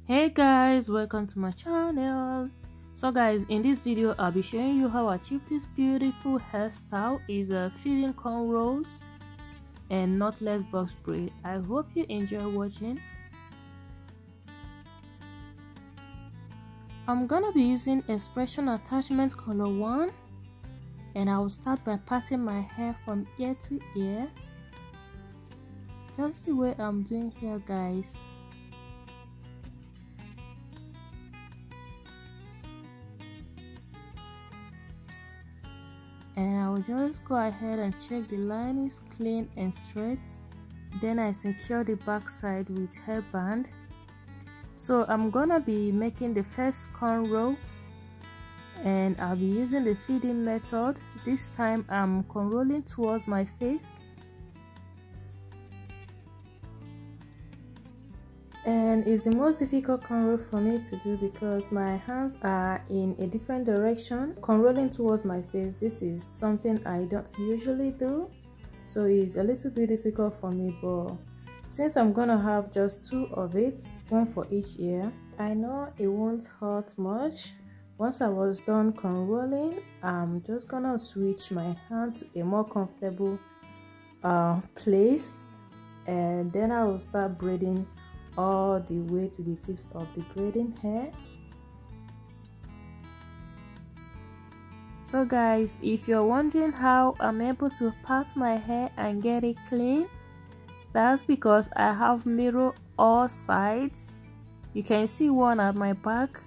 Hey guys, welcome to my channel. So guys, in this video I'll be showing you how I achieve this beautiful hairstyle. Is a feedin cornrows and knotless box braid. I hope you enjoy watching. I'm gonna be using expression attachment color 1, and I will start by parting my hair from ear to ear, just the way I'm doing here, guys. And I will just go ahead and check the line is clean and straight. Then I secure the back side with hairband. So I'm gonna be making the first cornrow, and I'll be using the feeding method. This time I'm cornrolling towards my face, and it's the most difficult cornrow for me to do because my hands are in a different direction. Cornrolling towards my face, this is something I don't usually do, so it's a little bit difficult for me, but since I'm gonna have just 2 of it, 1 for each ear, I know it won't hurt much. Once I was done cornrolling, I'm just gonna switch my hand to a more comfortable place, and then I will start braiding all the way to the tips of the braiding hair. So guys, if you're wondering how I'm able to part my hair and get it clean, that's because I have mirror all sides. You can see one at my back,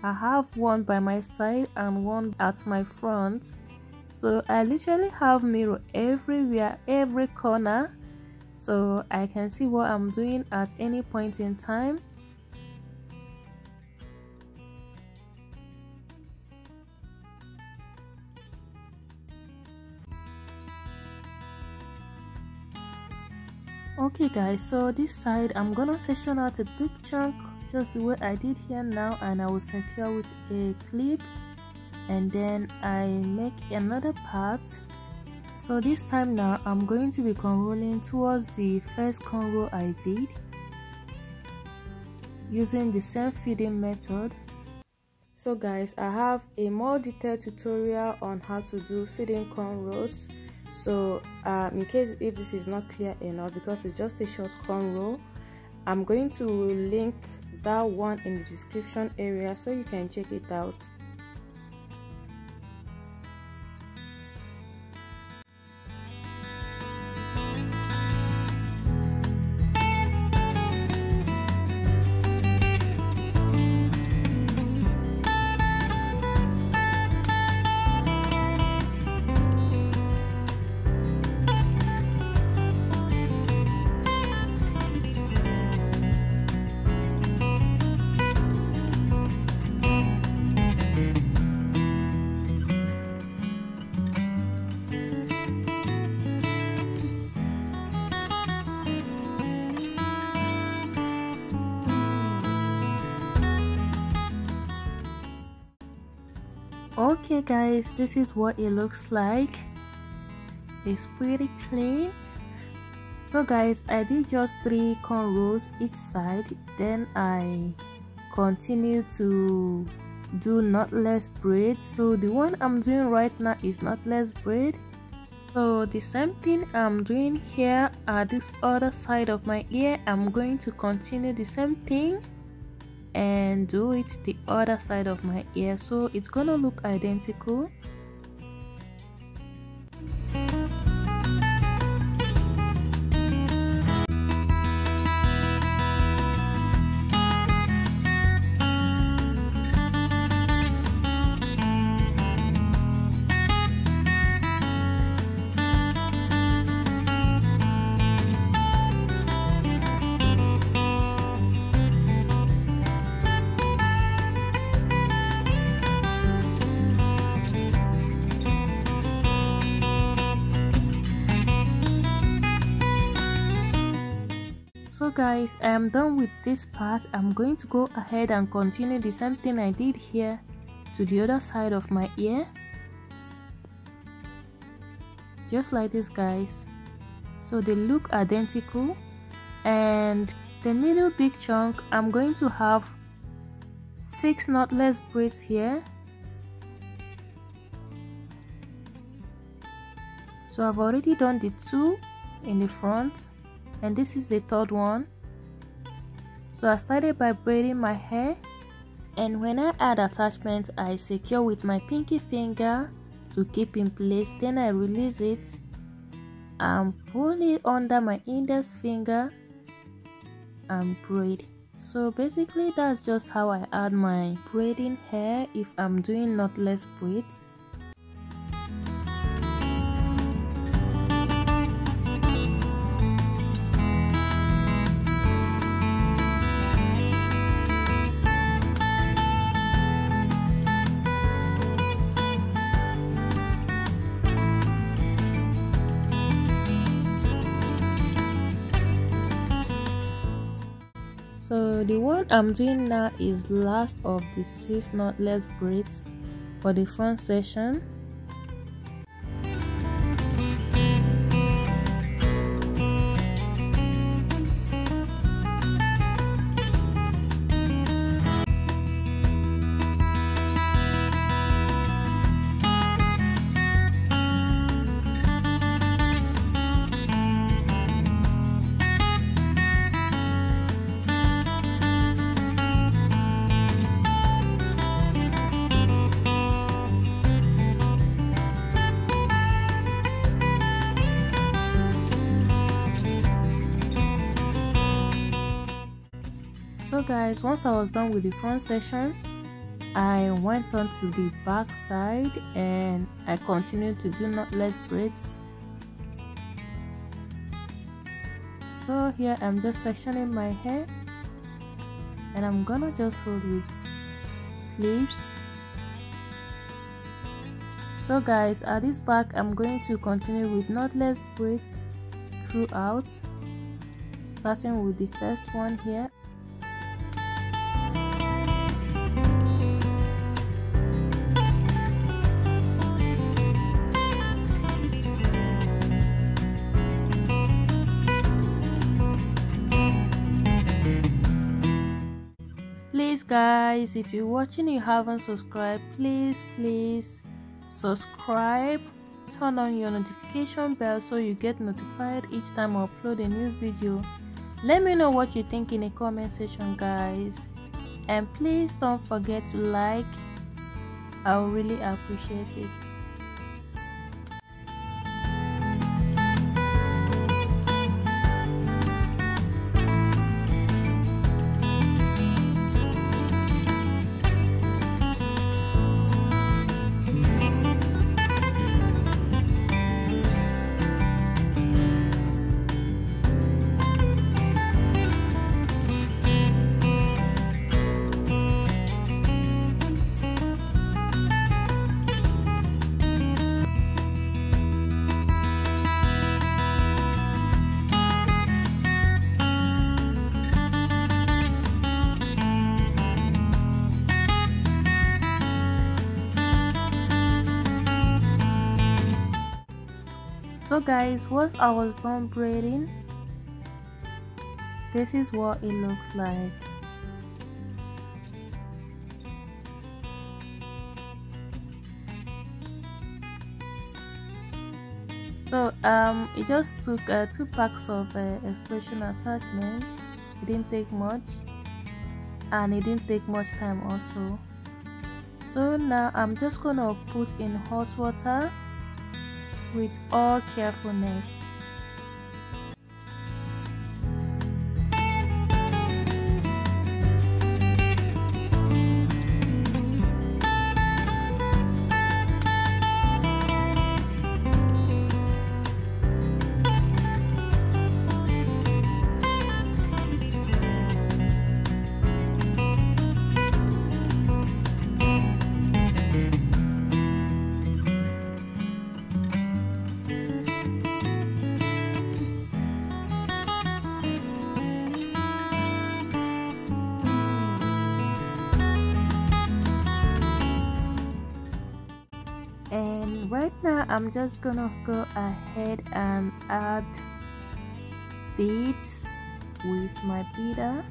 I have one by my side and one at my front. So I literally have mirror everywhere, every corner, so I can see what I'm doing at any point in time. Okay guys, so this side I'm gonna section out a big chunk just the way I did here now, and I will secure with a clip, and then I make another part. So this time now I'm going to be cornrolling towards the first cornrow I did using the same feeding method. So guys, I have a more detailed tutorial on how to do feeding cornrows. So in case if this is not clear enough, because it's just a short cornrow, I'm going to link that one in the description area so you can check it out. Okay guys, this is what it looks like. It's pretty clean. So guys, I did just 3 cornrows each side, then I continue to do knotless braid. So the one I'm doing right now is knotless braid. So the same thing I'm doing here at this other side of my ear, I'm going to continue the same thing and do it the other side of my ear, so it's gonna look identical. So guys, I am done with this part. I'm going to go ahead and continue the same thing I did here to the other side of my ear, just like this guys. So they look identical, and the middle big chunk, I'm going to have 6 knotless braids here. So I've already done the 2 in the front, and this is the 3rd one. So I started by braiding my hair, and when I add attachment, I secure with my pinky finger to keep in place. Then I release it and pull it under my index finger and braid. So basically that's just how I add my braiding hair if I'm doing knotless braids. So the one I'm doing now is last of the 6 knotless braids for the front section. So guys, once I was done with the front section, I went on to the back side and I continued to do knotless braids. So here I'm just sectioning my hair, and I'm gonna just hold with clips. So guys, at this back I'm going to continue with knotless braids throughout, starting with the first one here. Please guys, if you're watching and you haven't subscribed, please subscribe, turn on your notification bell so you get notified each time I upload a new video. Let me know what you think in the comment section guys, and please don't forget to like. I will really appreciate it. So guys, once I was done braiding, this is what it looks like. So it just took 2 packs of expression attachments. It didn't take much, and it didn't take much time also. So now I'm just gonna put in hot water with all carefulness. And right now I'm just gonna go ahead and add beads with my feeder.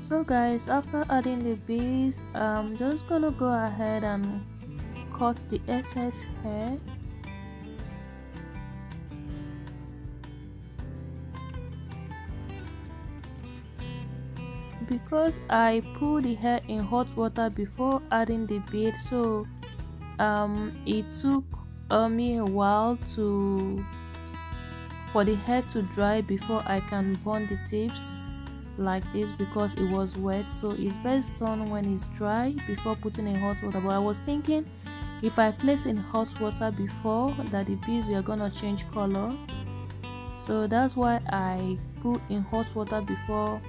So guys, after adding the beads, I'm just gonna go ahead and cut the excess hair. Because I put the hair in hot water before adding the bead, so it took me a while for the hair to dry before I can burn the tips like this, because it was wet. So it's best done when it's dry before putting in hot water. But I was thinking, if I place in hot water before, that the beads were gonna change color, so that's why I put in hot water before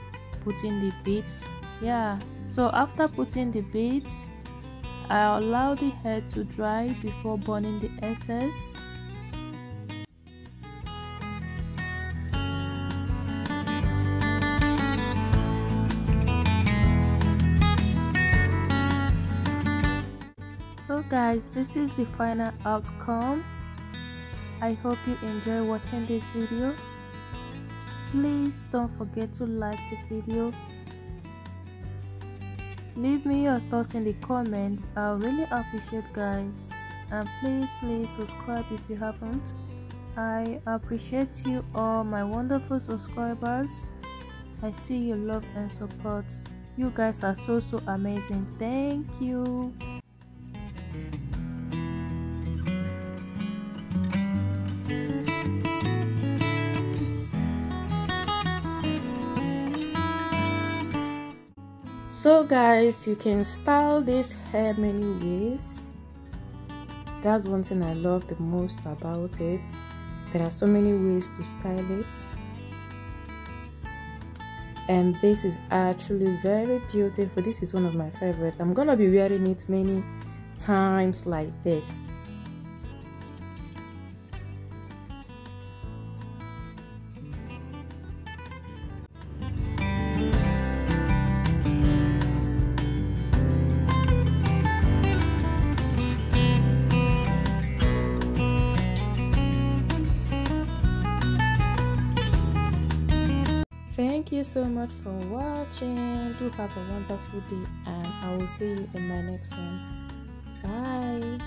putting the beads. Yeah, so after putting the beads, I allow the hair to dry before burning the excess. So guys, this is the final outcome. I hope you enjoy watching this video. Please don't forget to like the video. Leave me your thoughts in the comments. I'll really appreciate, guys. And please subscribe if you haven't. I appreciate you all, my wonderful subscribers. I see your love and support. You guys are so amazing. Thank you. So guys, you can style this hair many ways. That's one thing I love the most about it. There are so many ways to style it, and this is actually very beautiful. This is one of my favorites. I'm gonna be wearing it many times like this. Thank you so much for watching. Do have a wonderful day, and I will see you in my next one. Bye.